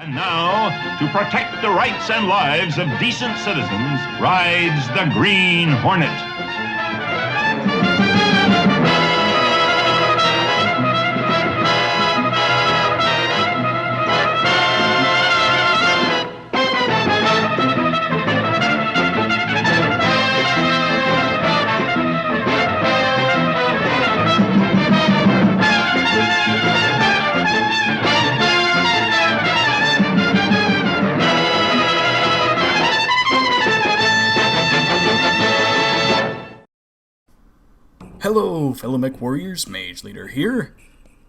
And now, to protect the rights and lives of decent citizens, rides the Green Hornet. Hello, fellow mech warriors, Mage Leader here.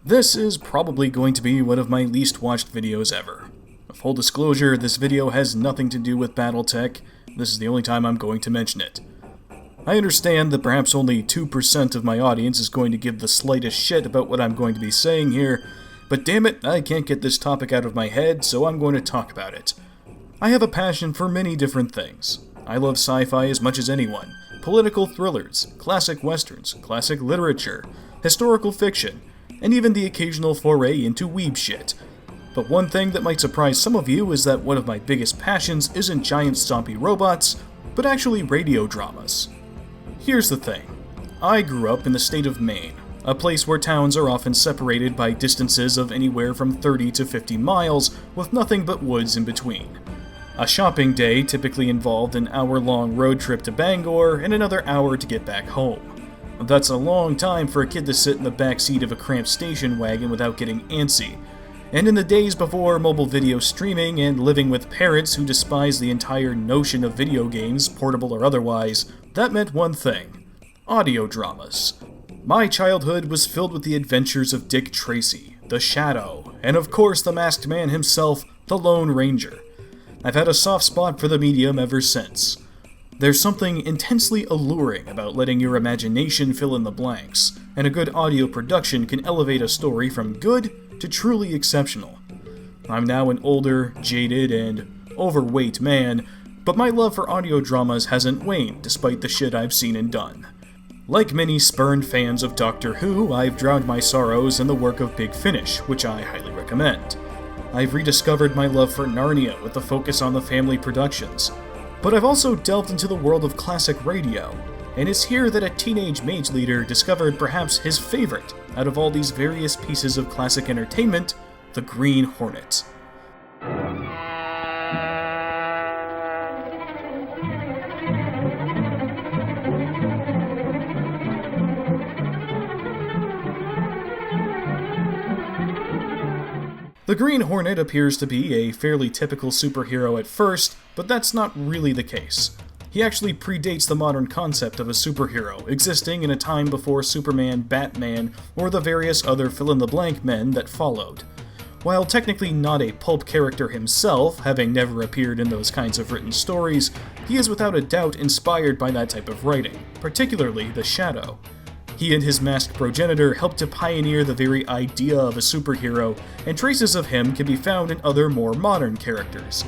This is probably going to be one of my least watched videos ever. Full disclosure, this video has nothing to do with Battletech. This is the only time I'm going to mention it. I understand that perhaps only 2% of my audience is going to give the slightest shit about what I'm going to be saying here, but damn it, I can't get this topic out of my head, so I'm going to talk about it. I have a passion for many different things. I love sci-fi as much as anyone. Political thrillers, classic westerns, classic literature, historical fiction, and even the occasional foray into weeb shit. But one thing that might surprise some of you is that one of my biggest passions isn't giant stompy robots, but actually radio dramas. Here's the thing. I grew up in the state of Maine, a place where towns are often separated by distances of anywhere from 30 to 50 miles with nothing but woods in between. A shopping day typically involved an hour-long road trip to Bangor and another hour to get back home. That's a long time for a kid to sit in the back seat of a cramped station wagon without getting antsy. And in the days before mobile video streaming and living with parents who despise the entire notion of video games, portable or otherwise, that meant one thing: audio dramas. My childhood was filled with the adventures of Dick Tracy, the Shadow, and of course the masked man himself, the Lone Ranger. I've had a soft spot for the medium ever since. There's something intensely alluring about letting your imagination fill in the blanks, and a good audio production can elevate a story from good to truly exceptional. I'm now an older, jaded, and overweight man, but my love for audio dramas hasn't waned despite the shit I've seen and done. Like many spurned fans of Doctor Who, I've drowned my sorrows in the work of Big Finish, which I highly recommend. I've rediscovered my love for Narnia with a focus on the family productions. But I've also delved into the world of classic radio, and it's here that a teenage mage leader discovered perhaps his favorite out of all these various pieces of classic entertainment, the Green Hornet. The Green Hornet appears to be a fairly typical superhero at first, but that's not really the case. He actually predates the modern concept of a superhero, existing in a time before Superman, Batman, or the various other fill-in-the-blank men that followed. While technically not a pulp character himself, having never appeared in those kinds of written stories, he is without a doubt inspired by that type of writing, particularly the Shadow. He and his masked progenitor helped to pioneer the very idea of a superhero, and traces of him can be found in other more modern characters.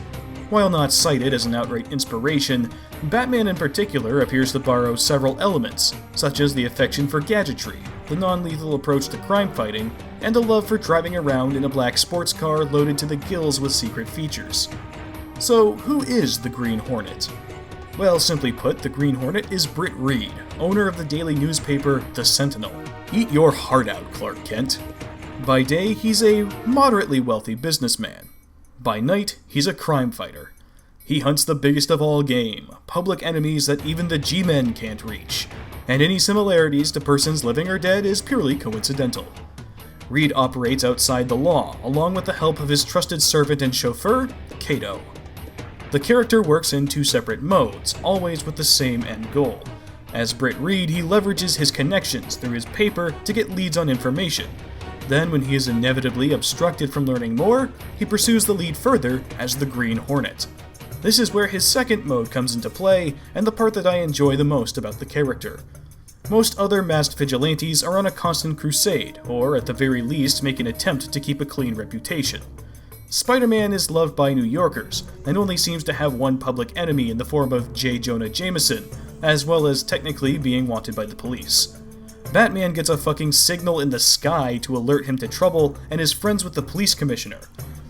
While not cited as an outright inspiration, Batman in particular appears to borrow several elements, such as the affection for gadgetry, the non-lethal approach to crime fighting, and a love for driving around in a black sports car loaded to the gills with secret features. So, who is the Green Hornet? Well, simply put, the Green Hornet is Britt Reed, owner of the daily newspaper The Sentinel. Eat your heart out, Clark Kent. By day, he's a moderately wealthy businessman. By night, he's a crime fighter. He hunts the biggest of all game, public enemies that even the G-Men can't reach, and any similarities to persons living or dead is purely coincidental. Reed operates outside the law, along with the help of his trusted servant and chauffeur, Kato. The character works in two separate modes, always with the same end goal. As Britt Reed, he leverages his connections through his paper to get leads on information. Then, when he is inevitably obstructed from learning more, he pursues the lead further as the Green Hornet. This is where his second mode comes into play, and the part that I enjoy the most about the character. Most other masked vigilantes are on a constant crusade, or at the very least make an attempt to keep a clean reputation. Spider-Man is loved by New Yorkers, and only seems to have one public enemy in the form of J. Jonah Jameson, as well as technically being wanted by the police. Batman gets a fucking signal in the sky to alert him to trouble and is friends with the police commissioner.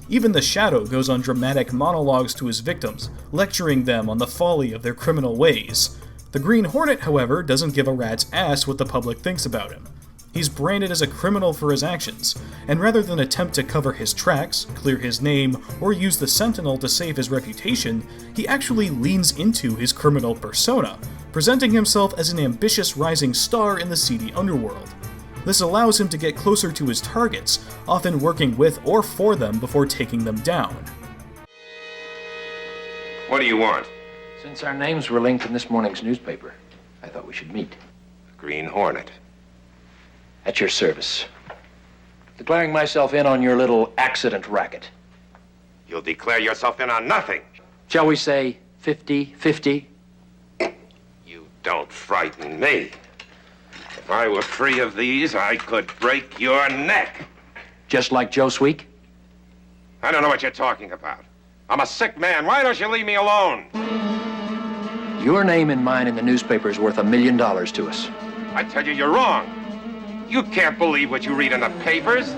Even the Shadow goes on dramatic monologues to his victims, lecturing them on the folly of their criminal ways. The Green Hornet, however, doesn't give a rat's ass what the public thinks about him. He's branded as a criminal for his actions, and rather than attempt to cover his tracks, clear his name, or use the Sentinel to save his reputation, he actually leans into his criminal persona, presenting himself as an ambitious rising star in the seedy underworld. This allows him to get closer to his targets, often working with or for them before taking them down. What do you want? Since our names were linked in this morning's newspaper, I thought we should meet. Green Hornet. At your service. Declaring myself in on your little accident racket. You'll declare yourself in on nothing. Shall we say 50-50? You don't frighten me. If I were free of these, I could break your neck. Just like Joe Sweek? I don't know what you're talking about. I'm a sick man. Why don't you leave me alone? Your name and mine in the newspaper is worth $1 million to us. I tell you, you're wrong. You can't believe what you read in the papers.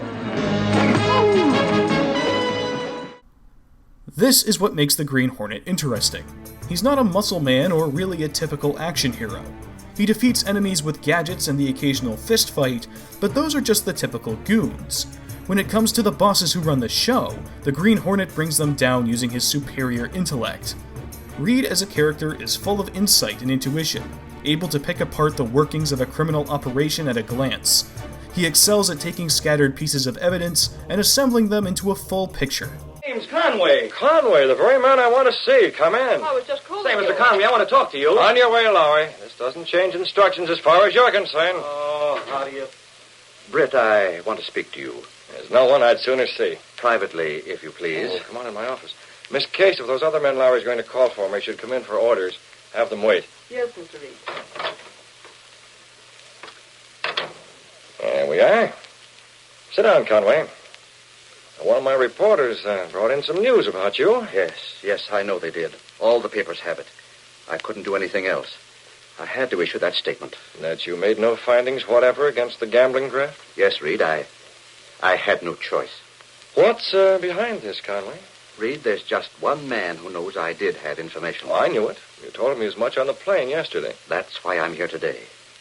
This is what makes the Green Hornet interesting. He's not a muscle man or really a typical action hero. He defeats enemies with gadgets and the occasional fist fight, but those are just the typical goons. When it comes to the bosses who run the show, the Green Hornet brings them down using his superior intellect. Reed as a character is full of insight and intuition, able to pick apart the workings of a criminal operation at a glance. He excels at taking scattered pieces of evidence and assembling them into a full picture. Name's Conway. Conway, the very man I want to see. Come in. Oh, I was just calling Say, you. Mr. Conway, I want to talk to you. On your way, Lowry. This doesn't change instructions as far as you're concerned. Oh, how do you... Britt, I want to speak to you. There's no one I'd sooner see. Privately, if you please. Oh, come on in my office. Miss Case, if those other men Lowry's going to call for me should come in for orders, have them wait. Yes, Mr. Reed. There we are. Sit down, Conway. One of my reporters brought in some news about you. Yes, I know they did. All the papers have it. I couldn't do anything else. I had to issue that statement. That you made no findings whatever against the gambling graft? Yes, Reed, I had no choice. What's behind this, Conway? Reed, there's just one man who knows I did have information. Oh, I knew it. You told him as much on the plane yesterday. That's why I'm here today.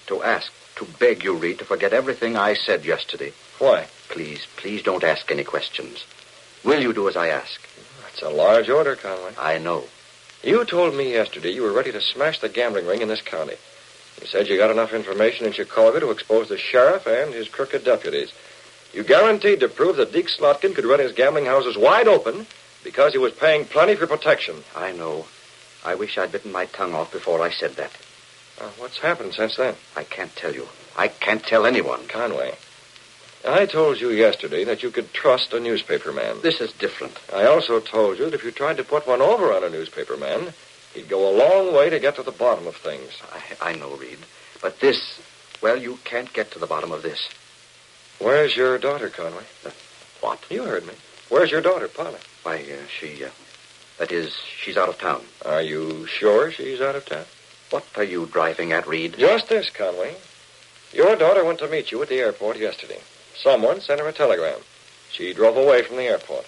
To ask, to beg you, Reed, to forget everything I said yesterday. Why? Please don't ask any questions. Will you do as I ask? That's a large order, Conway. I know. You told me yesterday you were ready to smash the gambling ring in this county. You said you got enough information in Chicago to expose the sheriff and his crooked deputies. You guaranteed to prove that Deke Slotkin could run his gambling houses wide open because he was paying plenty for protection. I know. I wish I'd bitten my tongue off before I said that. What's happened since then? I can't tell you. I can't tell anyone. Conway, I told you yesterday that you could trust a newspaper man. This is different. I also told you that if you tried to put one over on a newspaper man, he'd go a long way to get to the bottom of things. I know, Reed. But this, well, you can't get to the bottom of this. Where's your daughter, Conway? What? You heard me. Where's your daughter, Polly? Why, she's out of town. Are you sure she's out of town? What are you driving at, Reed? Just this, Conway. Your daughter went to meet you at the airport yesterday. Someone sent her a telegram. She drove away from the airport.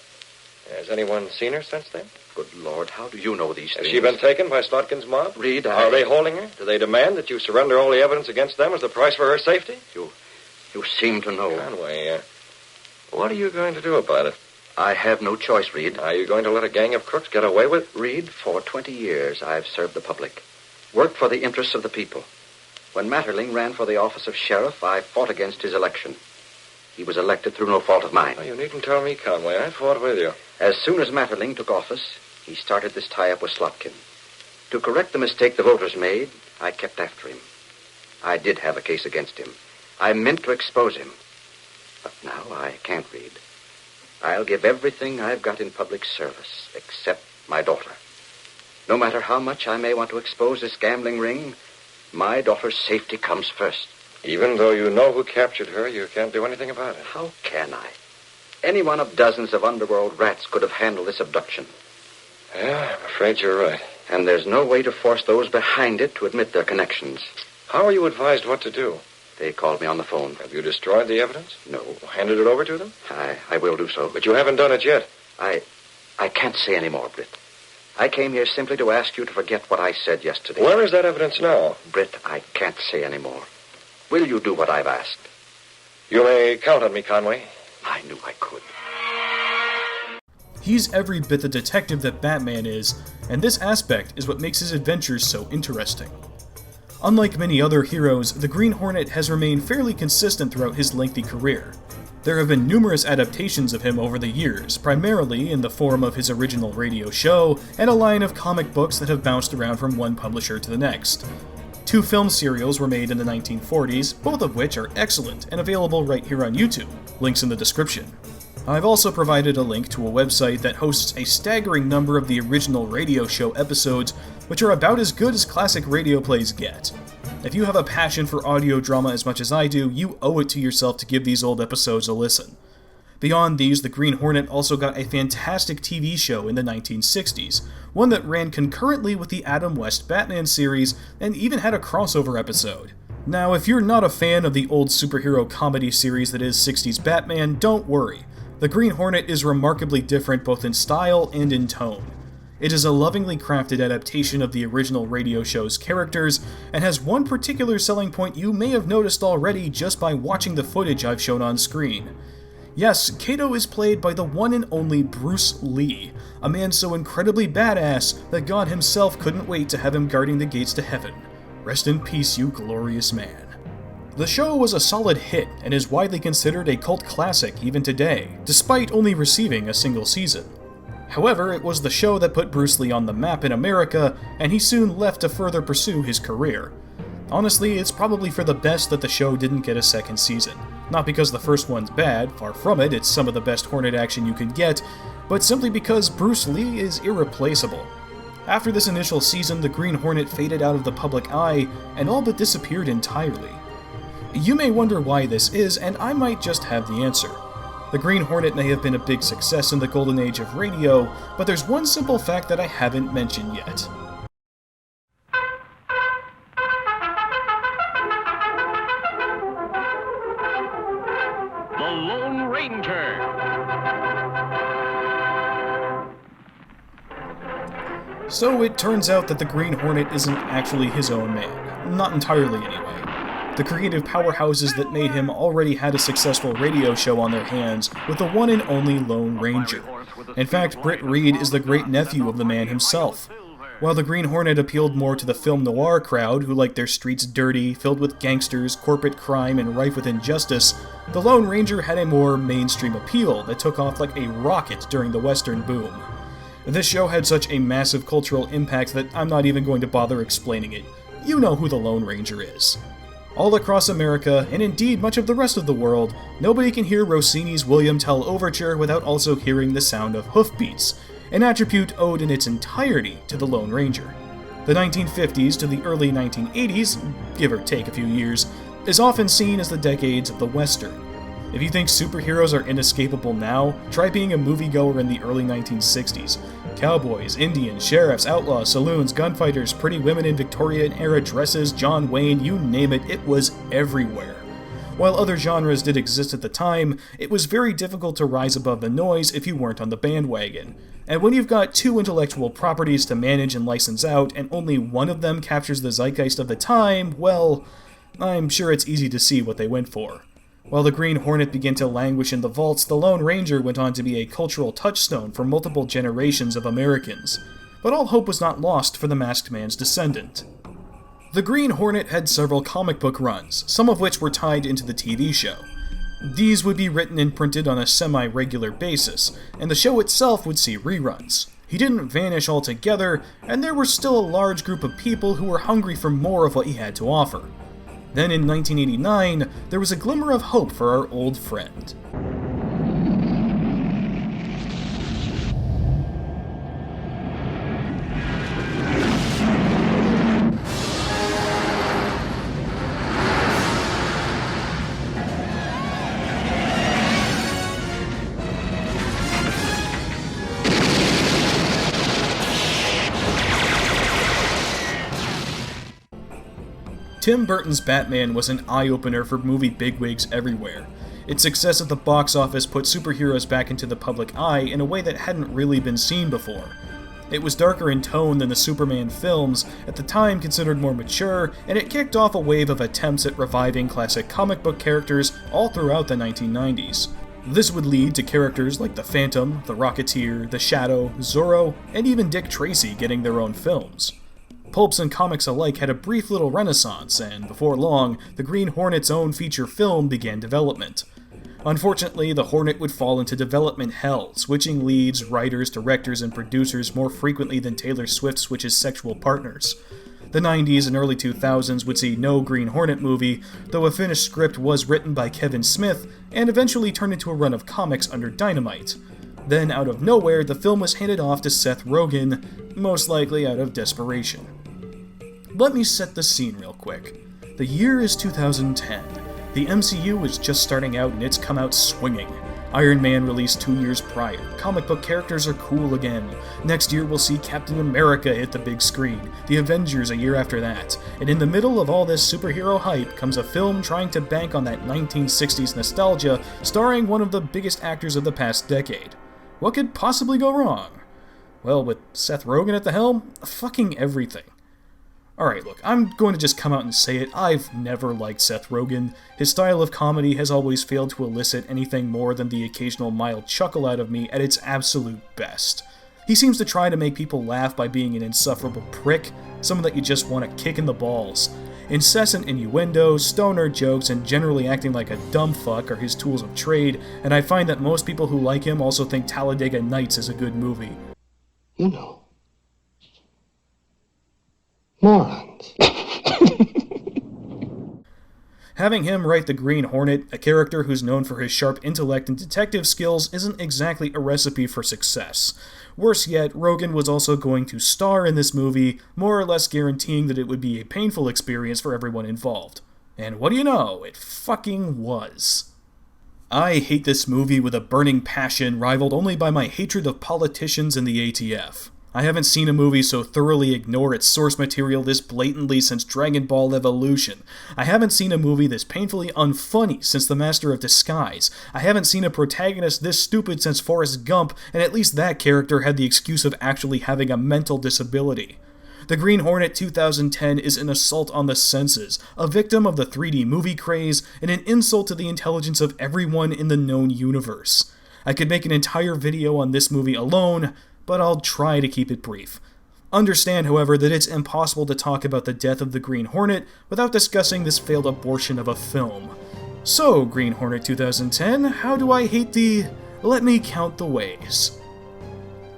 Has anyone seen her since then? Good Lord, how do you know these things? Has she been taken by Slotkin's mob? Reed, Are they holding her? Do they demand that you surrender all the evidence against them as the price for her safety? You seem to know. Conway, what are you going to do about it? I have no choice, Reed. Are you going to let a gang of crooks get away with? Reed, for 20 years I've served the public. Worked for the interests of the people. When Matterling ran for the office of sheriff, I fought against his election. He was elected through no fault of mine. Oh, you needn't tell me, Conway. I fought with you. As soon as Matterling took office, he started this tie-up with Slotkin. To correct the mistake the voters made, I kept after him. I did have a case against him. I meant to expose him. But now I can't, Reed. I'll give everything I've got in public service, except my daughter. No matter how much I may want to expose this gambling ring, my daughter's safety comes first. Even though you know who captured her, you can't do anything about it. How can I? Any one of dozens of underworld rats could have handled this abduction. Yeah, I'm afraid you're right. And there's no way to force those behind it to admit their connections. How are you advised what to do? They called me on the phone. Have you destroyed the evidence? No. Handed it over to them? I will do so. But you haven't done it yet. I can't say any more, Britt. I came here simply to ask you to forget what I said yesterday. Where is that evidence now? Britt, I can't say any more. Will you do what I've asked? You may count on me, Conway. I knew I could. He's every bit the detective that Batman is, and this aspect is what makes his adventures so interesting. Unlike many other heroes, the Green Hornet has remained fairly consistent throughout his lengthy career. There have been numerous adaptations of him over the years, primarily in the form of his original radio show, and a line of comic books that have bounced around from one publisher to the next. 2 film serials were made in the 1940s, both of which are excellent and available right here on YouTube, links in the description. I've also provided a link to a website that hosts a staggering number of the original radio show episodes, which are about as good as classic radio plays get. If you have a passion for audio drama as much as I do, you owe it to yourself to give these old episodes a listen. Beyond these, the Green Hornet also got a fantastic TV show in the 1960s, one that ran concurrently with the Adam West Batman series and even had a crossover episode. Now, if you're not a fan of the old superhero comedy series that is 60s Batman, don't worry. The Green Hornet is remarkably different both in style and in tone. It is a lovingly crafted adaptation of the original radio show's characters, and has one particular selling point you may have noticed already just by watching the footage I've shown on screen. Yes, Kato is played by the one and only Bruce Lee, a man so incredibly badass that God himself couldn't wait to have him guarding the gates to heaven. Rest in peace, you glorious man. The show was a solid hit and is widely considered a cult classic even today, despite only receiving a single season. However, it was the show that put Bruce Lee on the map in America, and he soon left to further pursue his career. Honestly, it's probably for the best that the show didn't get a second season. Not because the first one's bad, far from it, it's some of the best Hornet action you could get, but simply because Bruce Lee is irreplaceable. After this initial season, the Green Hornet faded out of the public eye and all but disappeared entirely. You may wonder why this is, and I might just have the answer. The Green Hornet may have been a big success in the golden age of radio, but there's one simple fact that I haven't mentioned yet. The Lone Ranger. So it turns out that the Green Hornet isn't actually his own man. Not entirely, anyway. The creative powerhouses that made him already had a successful radio show on their hands with the one and only Lone Ranger. In fact, Britt Reed is the great-nephew of the man himself. While the Green Hornet appealed more to the film noir crowd, who like their streets dirty, filled with gangsters, corporate crime, and rife with injustice, the Lone Ranger had a more mainstream appeal that took off like a rocket during the Western boom. This show had such a massive cultural impact that I'm not even going to bother explaining it. You know who the Lone Ranger is. All across America, and indeed much of the rest of the world, nobody can hear Rossini's William Tell Overture without also hearing the sound of hoofbeats, an attribute owed in its entirety to the Lone Ranger. The 1950s to the early 1980s, give or take a few years, is often seen as the decades of the Western. If you think superheroes are inescapable now, try being a moviegoer in the early 1960s. Cowboys, Indians, sheriffs, outlaws, saloons, gunfighters, pretty women in Victorian-era dresses, John Wayne, you name it, it was everywhere. While other genres did exist at the time, it was very difficult to rise above the noise if you weren't on the bandwagon. And when you've got 2 intellectual properties to manage and license out, and only one of them captures the zeitgeist of the time, well, I'm sure it's easy to see what they went for. While the Green Hornet began to languish in the vaults, the Lone Ranger went on to be a cultural touchstone for multiple generations of Americans. But all hope was not lost for the Masked Man's descendant. The Green Hornet had several comic book runs, some of which were tied into the TV show. These would be written and printed on a semi-regular basis, and the show itself would see reruns. He didn't vanish altogether, and there were still a large group of people who were hungry for more of what he had to offer. Then in 1989, there was a glimmer of hope for our old friend. Tim Burton's Batman was an eye-opener for movie bigwigs everywhere. Its success at the box office put superheroes back into the public eye in a way that hadn't really been seen before. It was darker in tone than the Superman films, at the time considered more mature, and it kicked off a wave of attempts at reviving classic comic book characters all throughout the 1990s. This would lead to characters like the Phantom, the Rocketeer, the Shadow, Zorro, and even Dick Tracy getting their own films. Pulps and comics alike had a brief little renaissance, and before long, the Green Hornet's own feature film began development. Unfortunately, the Hornet would fall into development hell, switching leads, writers, directors, and producers more frequently than Taylor Swift switches sexual partners. The 90s and early 2000s would see no Green Hornet movie, though a finished script was written by Kevin Smith and eventually turned into a run of comics under Dynamite. Then, out of nowhere, the film was handed off to Seth Rogen, most likely out of desperation. Let me set the scene real quick. The year is 2010. The MCU was just starting out and it's come out swinging. Iron Man released 2 years prior. Comic book characters are cool again. Next year we'll see Captain America hit the big screen. The Avengers a year after that. And in the middle of all this superhero hype comes a film trying to bank on that 1960s nostalgia, starring one of the biggest actors of the past decade. What could possibly go wrong? Well, with Seth Rogen at the helm, fucking everything. Alright, look, I'm going to just come out and say it, I've never liked Seth Rogen. His style of comedy has always failed to elicit anything more than the occasional mild chuckle out of me at its absolute best. He seems to try to make people laugh by being an insufferable prick, someone that you just want to kick in the balls. Incessant innuendos, stoner jokes, and generally acting like a dumb fuck are his tools of trade, and I find that most people who like him also think Talladega Nights is a good movie. You know. Morons. Having him write the Green Hornet, a character who's known for his sharp intellect and detective skills, isn't exactly a recipe for success. Worse yet, Rogen was also going to star in this movie, more or less guaranteeing that it would be a painful experience for everyone involved. And what do you know, it fucking was. I hate this movie with a burning passion rivaled only by my hatred of politicians and the ATF. I haven't seen a movie so thoroughly ignore its source material this blatantly since Dragon Ball Evolution. I haven't seen a movie this painfully unfunny since The Master of Disguise. I haven't seen a protagonist this stupid since Forrest Gump, and at least that character had the excuse of actually having a mental disability. The Green Hornet 2010 is an assault on the senses, a victim of the 3D movie craze, and an insult to the intelligence of everyone in the known universe. I could make an entire video on this movie alone, but I'll try to keep it brief. Understand, however, that it's impossible to talk about the death of the Green Hornet without discussing this failed abortion of a film. So, Green Hornet 2010, how do I hate the... Let me count the ways.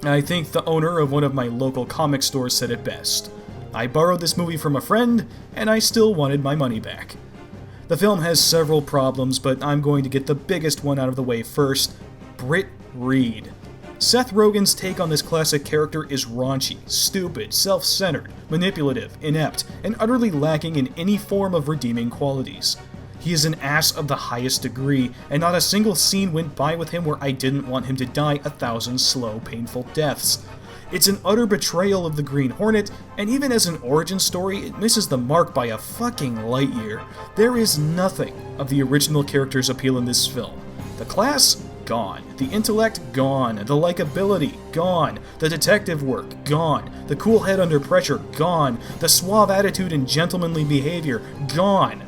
I think the owner of one of my local comic stores said it best. I borrowed this movie from a friend, and I still wanted my money back. The film has several problems, but I'm going to get the biggest one out of the way first. Britt Reed. Seth Rogen's take on this classic character is raunchy, stupid, self-centered, manipulative, inept, and utterly lacking in any form of redeeming qualities. He is an ass of the highest degree, and not a single scene went by with him where I didn't want him to die 1,000 slow, painful deaths. It's an utter betrayal of the Green Hornet, and even as an origin story, it misses the mark by a fucking light year. There is nothing of the original character's appeal in this film. The class? Gone. The intellect? Gone. The likability? Gone. The detective work? Gone. The cool head under pressure? Gone. The suave attitude and gentlemanly behavior? Gone.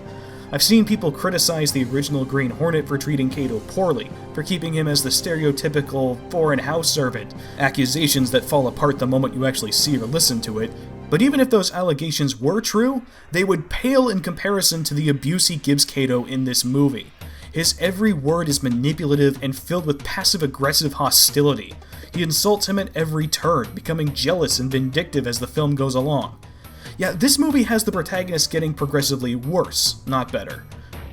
I've seen people criticize the original Green Hornet for treating Kato poorly, for keeping him as the stereotypical foreign house servant, accusations that fall apart the moment you actually see or listen to it. But even if those allegations were true, they would pale in comparison to the abuse he gives Kato in this movie. His every word is manipulative and filled with passive-aggressive hostility. He insults him at every turn, becoming jealous and vindictive as the film goes along. Yeah, this movie has the protagonist getting progressively worse, not better.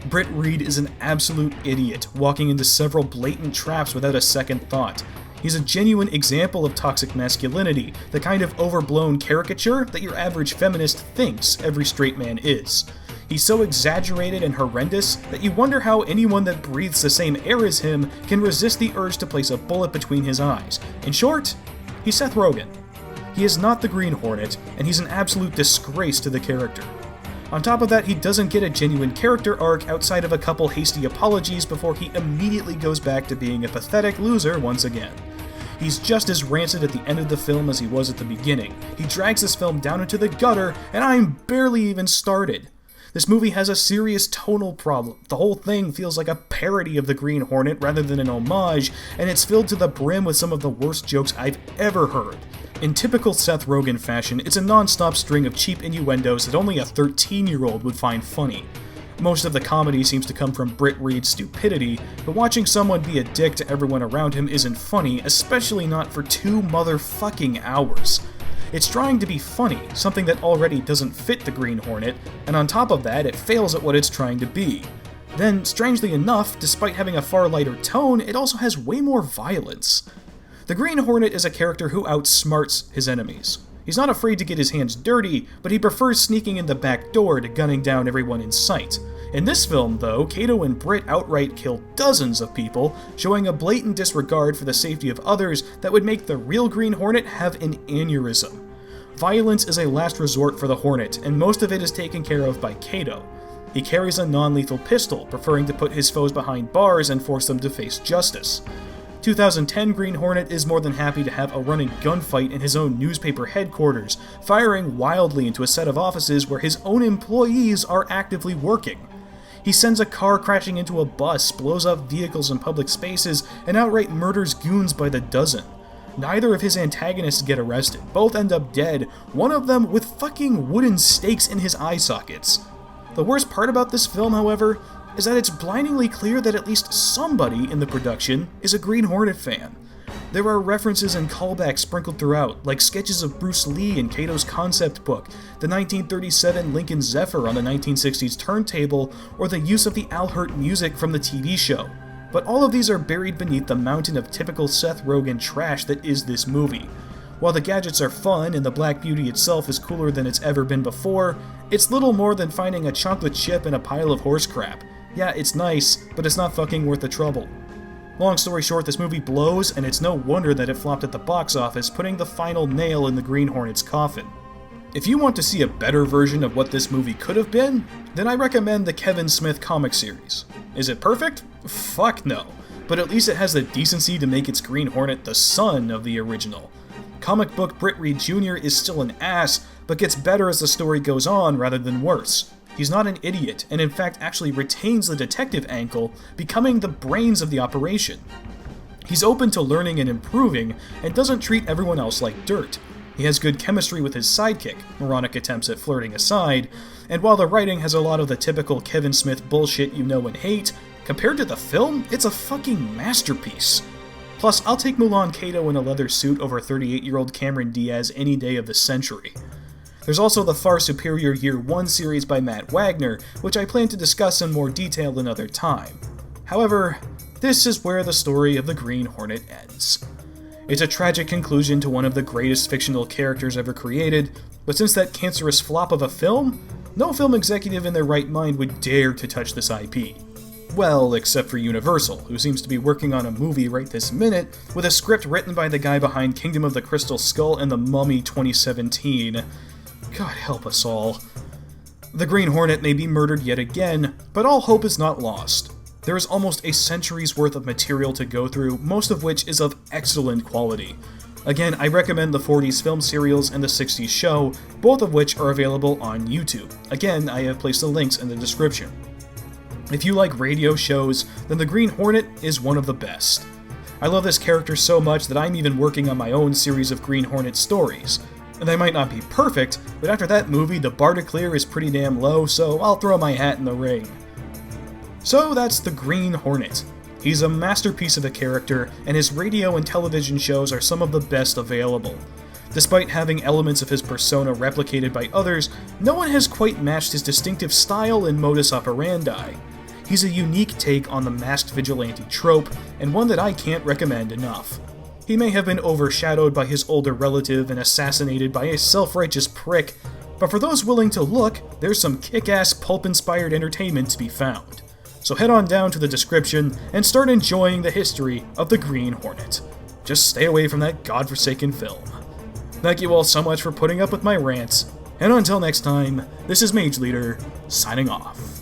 Britt Reed is an absolute idiot, walking into several blatant traps without a second thought. He's a genuine example of toxic masculinity, the kind of overblown caricature that your average feminist thinks every straight man is. He's so exaggerated and horrendous that you wonder how anyone that breathes the same air as him can resist the urge to place a bullet between his eyes. In short, he's Seth Rogen. He is not the Green Hornet, and he's an absolute disgrace to the character. On top of that, he doesn't get a genuine character arc outside of a couple hasty apologies before he immediately goes back to being a pathetic loser once again. He's just as rancid at the end of the film as he was at the beginning. He drags this film down into the gutter, and I'm barely even started. This movie has a serious tonal problem. The whole thing feels like a parody of the Green Hornet rather than an homage, and it's filled to the brim with some of the worst jokes I've ever heard. In typical Seth Rogen fashion, it's a non-stop string of cheap innuendos that only a 13-year-old would find funny. Most of the comedy seems to come from Britt Reed's stupidity, but watching someone be a dick to everyone around him isn't funny, especially not for 2 motherfucking hours. It's trying to be funny, something that already doesn't fit the Green Hornet, and on top of that, it fails at what it's trying to be. Then, strangely enough, despite having a far lighter tone, it also has way more violence. The Green Hornet is a character who outsmarts his enemies. He's not afraid to get his hands dirty, but he prefers sneaking in the back door to gunning down everyone in sight. In this film, though, Kato and Britt outright kill dozens of people, showing a blatant disregard for the safety of others that would make the real Green Hornet have an aneurysm. Violence is a last resort for the Hornet, and most of it is taken care of by Kato. He carries a non-lethal pistol, preferring to put his foes behind bars and force them to face justice. 2010 Green Hornet is more than happy to have a running gunfight in his own newspaper headquarters, firing wildly into a set of offices where his own employees are actively working. He sends a car crashing into a bus, blows up vehicles in public spaces, and outright murders goons by the dozen. Neither of his antagonists get arrested, both end up dead, one of them with fucking wooden stakes in his eye sockets. The worst part about this film, however, is that it's blindingly clear that at least somebody in the production is a Green Hornet fan. There are references and callbacks sprinkled throughout, like sketches of Bruce Lee in Kato's concept book, the 1937 Lincoln Zephyr on the 1960s turntable, or the use of the Al Hirt music from the TV show. But all of these are buried beneath the mountain of typical Seth Rogen trash that is this movie. While the gadgets are fun and the Black Beauty itself is cooler than it's ever been before, it's little more than finding a chocolate chip in a pile of horse crap. Yeah, it's nice, but it's not fucking worth the trouble. Long story short, this movie blows, and it's no wonder that it flopped at the box office, putting the final nail in the Green Hornet's coffin. If you want to see a better version of what this movie could have been, then I recommend the Kevin Smith comic series. Is it perfect? Fuck no. But at least it has the decency to make its Green Hornet the son of the original. Comic book Britt Reed Jr. is still an ass, but gets better as the story goes on rather than worse. He's not an idiot, and in fact actually retains the detective angle, becoming the brains of the operation. He's open to learning and improving, and doesn't treat everyone else like dirt. He has good chemistry with his sidekick, moronic attempts at flirting aside, and while the writing has a lot of the typical Kevin Smith bullshit you know and hate, compared to the film, it's a fucking masterpiece. Plus, I'll take Mulan Kato in a leather suit over 38-year-old Cameron Diaz any day of the century. There's also the far superior Year 1 series by Matt Wagner, which I plan to discuss in more detail another time. However, this is where the story of the Green Hornet ends. It's a tragic conclusion to one of the greatest fictional characters ever created, but since that cancerous flop of a film, no film executive in their right mind would dare to touch this IP. Well, except for Universal, who seems to be working on a movie right this minute, with a script written by the guy behind Kingdom of the Crystal Skull and The Mummy 2017. God help us all. The Green Hornet may be murdered yet again, but all hope is not lost. There is almost a century's worth of material to go through, most of which is of excellent quality. Again, I recommend the 40s film serials and the 60s show, both of which are available on YouTube. Again, I have placed the links in the description. If you like radio shows, then the Green Hornet is one of the best. I love this character so much that I'm even working on my own series of Green Hornet stories. They might not be perfect, but after that movie, the bar to clear is pretty damn low, so I'll throw my hat in the ring. So that's the Green Hornet. He's a masterpiece of a character, and his radio and television shows are some of the best available. Despite having elements of his persona replicated by others, no one has quite matched his distinctive style and modus operandi. He's a unique take on the masked vigilante trope, and one that I can't recommend enough. He may have been overshadowed by his older relative and assassinated by a self-righteous prick, but for those willing to look, there's some kick-ass pulp-inspired entertainment to be found. So head on down to the description and start enjoying the history of the Green Hornet. Just stay away from that godforsaken film. Thank you all so much for putting up with my rants, And until next time, this is Mage Leader, signing off.